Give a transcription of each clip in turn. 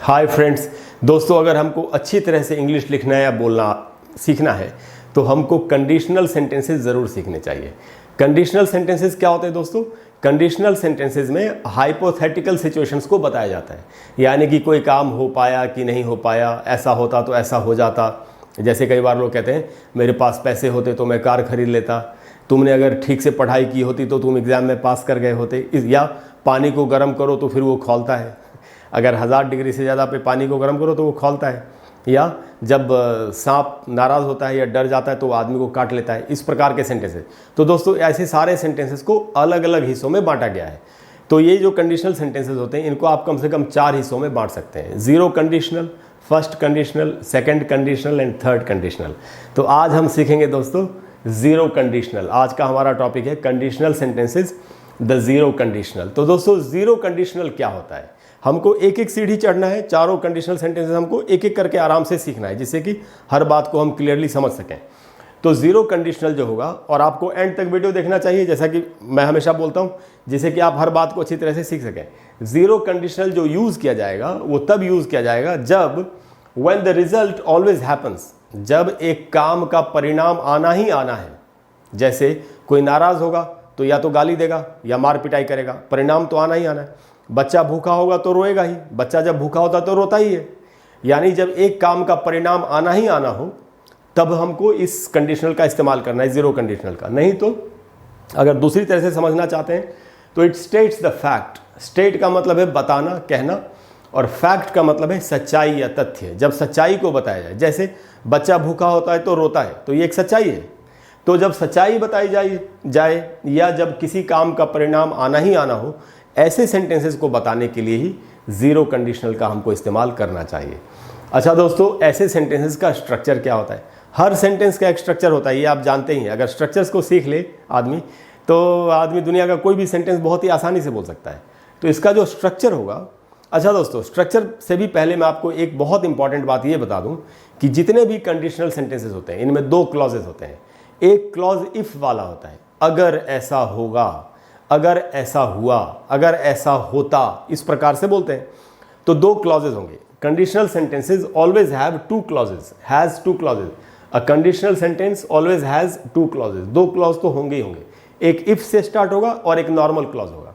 Hi friends, दोस्तों अगर हमको अच्छी तरह से इंग्लिश लिखना या बोलना सीखना है तो हमको कंडीशनल सेंटेंसेस ज़रूर सीखने चाहिए। कंडीशनल सेंटेंसेस क्या होते हैं दोस्तों? कंडीशनल सेंटेंसेस में हाइपोथेटिकल सिचुएशंस को बताया जाता है, यानी कि कोई काम हो पाया कि नहीं हो पाया, ऐसा होता तो ऐसा हो जाता। जैसे कई बार लोग कहते हैं मेरे पास पैसे होते तो मैं कार खरीद लेता, तुमने अगर ठीक से पढ़ाई की होती तो तुम एग्ज़ाम में पास कर गए होते। या पानी को गर्म करो तो फिर वो खौलता है, अगर 1000 डिग्री से ज़्यादा पे पानी को गर्म करो तो वो खौलता है। या जब सांप नाराज़ होता है या डर जाता है तो वो आदमी को काट लेता है। इस प्रकार के सेंटेंसेस। तो दोस्तों ऐसे सारे सेंटेंसेस को अलग अलग हिस्सों में बांटा गया है। तो ये जो कंडीशनल सेंटेंसेस होते हैं इनको आप कम से कम 4 हिस्सों में बांट सकते हैं: zero conditional, first conditional, second conditional and third conditional. तो आज हम सीखेंगे दोस्तों ज़ीरो कंडीशनल। आज का हमारा टॉपिक है conditional sentences, the zero conditional. तो दोस्तों ज़ीरो कंडीशनल क्या होता है? हमको एक एक सीढ़ी चढ़ना है, चारों कंडीशनल सेंटेंसेस हमको एक एक करके आराम से सीखना है, जिससे कि हर बात को हम क्लियरली समझ सकें। तो ज़ीरो कंडीशनल जो होगा, और आपको एंड तक वीडियो देखना चाहिए जैसा कि मैं हमेशा बोलता हूं, जिससे कि आप हर बात को अच्छी तरह से सीख सकें। ज़ीरो कंडीशनल जो यूज़ किया जाएगा वो तब यूज़ किया जाएगा जब when the result always happens, जब एक काम का परिणाम आना ही आना है। जैसे कोई नाराज़ होगा तो या तो गाली देगा या मार पिटाई करेगा, परिणाम तो आना ही आना है। बच्चा भूखा होगा तो रोएगा ही, बच्चा जब भूखा होता तो रोता ही है। यानी जब एक काम का परिणाम आना ही आना हो तब हमको इस कंडीशनल का इस्तेमाल करना है, ज़ीरो कंडीशनल का। नहीं तो अगर दूसरी तरह से समझना चाहते हैं तो it states the fact. State का मतलब है बताना, कहना, और फैक्ट का मतलब है सच्चाई या तथ्य। जब सच्चाई को बताया जाए, जैसे बच्चा भूखा होता है तो रोता है, तो ये एक सच्चाई है। तो जब सच्चाई बताई जाए या जब किसी काम का परिणाम आना ही आना हो, ऐसे सेंटेंसेस को बताने के लिए ही ज़ीरो कंडीशनल का हमको इस्तेमाल करना चाहिए। अच्छा दोस्तों, ऐसे सेंटेंसेस का स्ट्रक्चर क्या होता है? हर सेंटेंस का एक स्ट्रक्चर होता है, ये आप जानते ही हैं। अगर स्ट्रक्चर्स को सीख ले आदमी तो आदमी दुनिया का कोई भी सेंटेंस बहुत ही आसानी से बोल सकता है। तो इसका जो स्ट्रक्चर होगा, अच्छा दोस्तों, स्ट्रक्चर से भी पहले मैं आपको एक बहुत इंपॉर्टेंट बात ये बता दूं कि जितने भी कंडीशनल सेंटेंसेस होते हैं इनमें 2 क्लॉजेज होते हैं। एक क्लॉज इफ़ वाला होता है, अगर ऐसा होगा, अगर ऐसा हुआ, अगर ऐसा होता, इस प्रकार से बोलते हैं। तो 2 क्लॉजेज होंगे। Conditional sentences always have 2 clauses, has 2 clauses. A conditional sentence always has 2 clauses. 2 clause तो होंगे ही होंगे, एक इफ से स्टार्ट होगा और एक नॉर्मल क्लॉज होगा।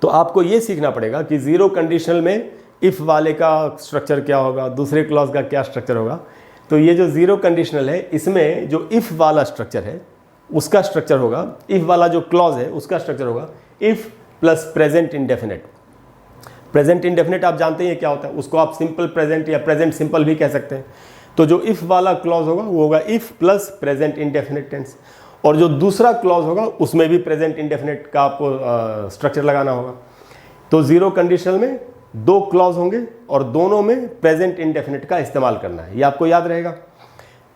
तो आपको ये सीखना पड़ेगा कि ज़ीरो कंडीशनल में इफ वाले का स्ट्रक्चर क्या होगा, दूसरे क्लॉज का क्या स्ट्रक्चर होगा। तो ये जो ज़ीरो कंडीशनल है इसमें जो इफ वाला स्ट्रक्चर है उसका स्ट्रक्चर होगा, इफ वाला जो क्लॉज है उसका स्ट्रक्चर होगा if plus present indefinite. Present indefinite आप जानते हैं क्या होता है, उसको आप सिंपल प्रेजेंट या प्रेजेंट सिंपल भी कह सकते हैं। तो जो इफ वाला क्लॉज होगा वो होगा if plus present indefinite tense, और जो दूसरा क्लॉज होगा उसमें भी प्रेजेंट इंडेफिनिट का आपको स्ट्रक्चर लगाना होगा। तो ज़ीरो कंडीशनल में 2 क्लॉज होंगे और दोनों में प्रेजेंट इंडेफिनिट का इस्तेमाल करना है, ये आपको याद रहेगा।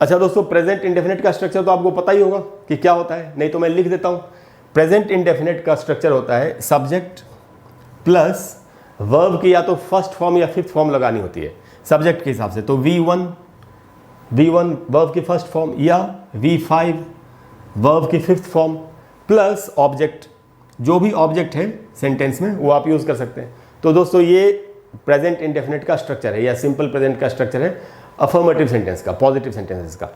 अच्छा दोस्तों, प्रेजेंट इंडेफिनिट का स्ट्रक्चर तो आपको पता ही होगा कि क्या होता है, नहीं तो मैं लिख देता हूं। प्रेजेंट इंडेफिनिट का स्ट्रक्चर होता है सब्जेक्ट प्लस वर्ब की या तो फर्स्ट फॉर्म या फिफ्थ फॉर्म लगानी होती है सब्जेक्ट के हिसाब से। तो V1 वर्ब की फर्स्ट फॉर्म, या V5 वर्ब की फिफ्थ फॉर्म, प्लस ऑब्जेक्ट। जो भी ऑब्जेक्ट है सेंटेंस में वो आप यूज़ कर सकते हैं। तो दोस्तों ये प्रेजेंट इंडेफिनिट का स्ट्रक्चर है, या सिंपल प्रेजेंट का स्ट्रक्चर है अफर्मेटिव सेंटेंस का, पॉजिटिव सेंटेंसेस का।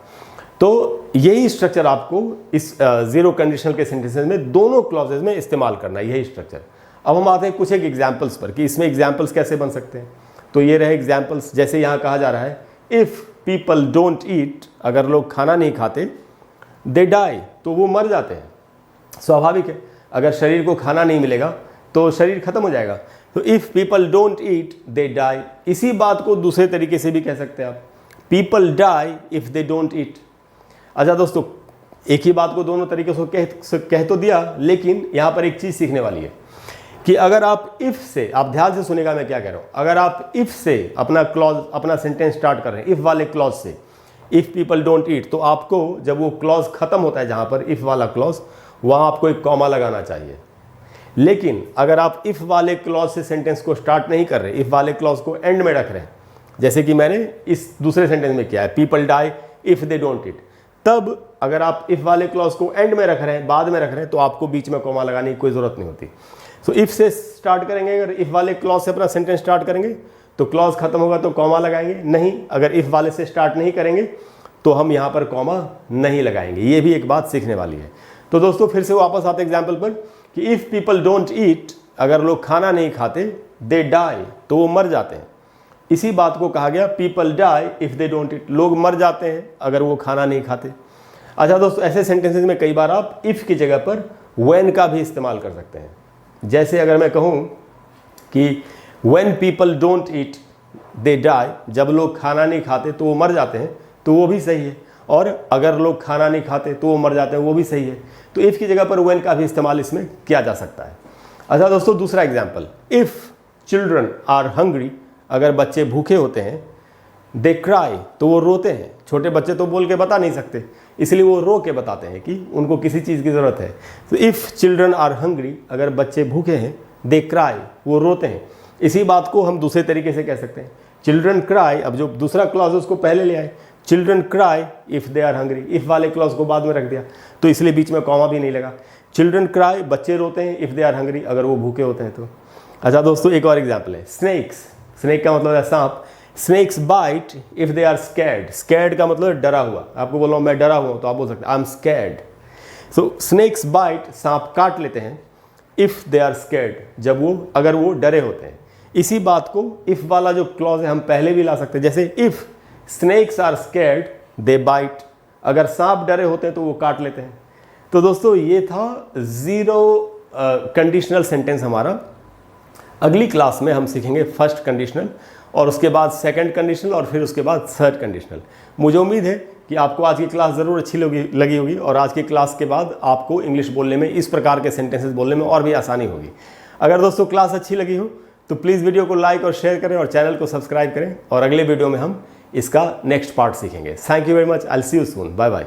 तो यही स्ट्रक्चर आपको इस ज़ीरो कंडीशनल के सेंटेंसेस में दोनों क्लॉजेज में इस्तेमाल करना है, यही स्ट्रक्चर। अब हम आते हैं कुछ एक एग्जाम्पल्स पर कि इसमें एग्जाम्पल्स कैसे बन सकते हैं। तो ये रहे एग्जाम्पल्स। जैसे यहाँ कहा जा रहा है इफ़ पीपल डोंट ईट, अगर लोग खाना नहीं खाते, दे डाई, तो वो मर जाते हैं। स्वाभाविक है, अगर शरीर को खाना नहीं मिलेगा तो शरीर खत्म हो जाएगा। तो if people don't eat they die. इसी बात को दूसरे तरीके से भी कह सकते हैं आप, people die if they don't eat. अच्छा दोस्तों, एक ही बात को दोनों तरीके से कह तो दिया, लेकिन यहाँ पर एक चीज़ सीखने वाली है कि अगर आप इफ़ से, आप ध्यान से सुनेगा मैं क्या कह रहा हूँ, अगर आप इफ़ से अपना क्लॉज, अपना सेंटेंस स्टार्ट कर रहे हैं इफ़ वाले क्लॉज से, इफ़ पीपल डोंट ईट, तो आपको जब वो क्लॉज खत्म होता है जहाँ पर इफ़ वाला क्लॉज, वहाँ आपको एक कॉमा लगाना चाहिए। लेकिन अगर आप इफ़ वाले क्लॉज से सेंटेंस को स्टार्ट नहीं कर रहे, इफ़ वाले क्लॉज को एंड में रख रहे हैं, जैसे कि मैंने इस दूसरे सेंटेंस में किया है, people die if they don't eat, तब अगर आप इफ़ वाले क्लॉज को एंड में रख रहे हैं, बाद में रख रहे हैं, तो आपको बीच में कॉमा लगाने की कोई ज़रूरत नहीं होती। सो इफ़ से स्टार्ट करेंगे, अगर इफ़ वाले क्लॉज से अपना सेंटेंस स्टार्ट करेंगे तो क्लॉज खत्म होगा तो कॉमा लगाएंगे नहीं, अगर इफ़ वाले से स्टार्ट नहीं करेंगे तो हम यहाँ पर कॉमा नहीं लगाएंगे। ये भी एक बात सीखने वाली है। तो दोस्तों फिर से वापस आते एग्जाम्पल पर कि इफ़ पीपल डोंट ईट, अगर लोग खाना नहीं खाते, दे डाई, तो वो मर जाते हैं। इसी बात को कहा गया people die if they don't eat, लोग मर जाते हैं अगर वो खाना नहीं खाते। अच्छा दोस्तों, ऐसे सेंटेंसेस में कई बार आप इफ़ की जगह पर व्हेन का भी इस्तेमाल कर सकते हैं। जैसे अगर मैं कहूँ कि when people don't eat they die, जब लोग खाना नहीं खाते तो वो मर जाते हैं, तो वो भी सही है। और अगर लोग खाना नहीं खाते तो वो मर जाते हैं, वो भी सही है। तो इफ़ की जगह पर व्हेन का भी इस्तेमाल इसमें किया जा सकता है। अच्छा दोस्तों, दूसरा example, if children are hungry, अगर बच्चे भूखे होते हैं, दे क्राई, तो वो रोते हैं। छोटे बच्चे तो बोल के बता नहीं सकते, इसलिए वो रो के बताते हैं कि उनको किसी चीज़ की ज़रूरत है। तो इफ़ चिल्ड्रन आर हंग्री, अगर बच्चे भूखे हैं, दे क्राई, वो रोते हैं। इसी बात को हम दूसरे तरीके से कह सकते हैं, चिल्ड्रन क्राई, अब जो दूसरा क्लॉज है उसको पहले ले आए, children cry if they are hungry, if वाले क्लॉज को बाद में रख दिया, तो इसलिए बीच में कॉमा भी नहीं लगा। चिल्ड्रन क्राई, बच्चे रोते हैं, इफ़ दे आर हंग्री, अगर वो भूखे होते हैं तो। अच्छा दोस्तों, एक और एग्जाम्पल है, स्नेक्स। स्नेक का मतलब है सांप। Snakes bite if they are scared, scared का मतलब है डरा हुआ। आपको बोल रहा हूँ मैं डरा हुआ हूँ, तो आप बोल सकते हैं I am scared. So snakes bite, सांप काट लेते हैं, इफ़ दे आर स्कैर्ड, जब वो, अगर वो डरे होते हैं। इसी बात को इफ़ वाला जो क्लॉज है हम पहले भी ला सकते हैं, जैसे if snakes are scared they bite, अगर सांप डरे होते हैं तो वो काट लेते हैं। तो दोस्तों ये था 0 कंडीशनल सेंटेंस हमारा। अगली क्लास में हम सीखेंगे फर्स्ट कंडीशनल, और उसके बाद सेकंड कंडीशनल, और फिर उसके बाद थर्ड कंडीशनल। मुझे उम्मीद है कि आपको आज की क्लास ज़रूर अच्छी लगी होगी, और आज की क्लास के बाद आपको इंग्लिश बोलने में, इस प्रकार के सेंटेंसेस बोलने में और भी आसानी होगी। अगर दोस्तों क्लास अच्छी लगी हो तो प्लीज़ वीडियो को लाइक और शेयर करें और चैनल को सब्सक्राइब करें, और अगले वीडियो में हम इसका नेक्स्ट पार्ट सीखेंगे। Thank you very much, I will see you soon, bye bye.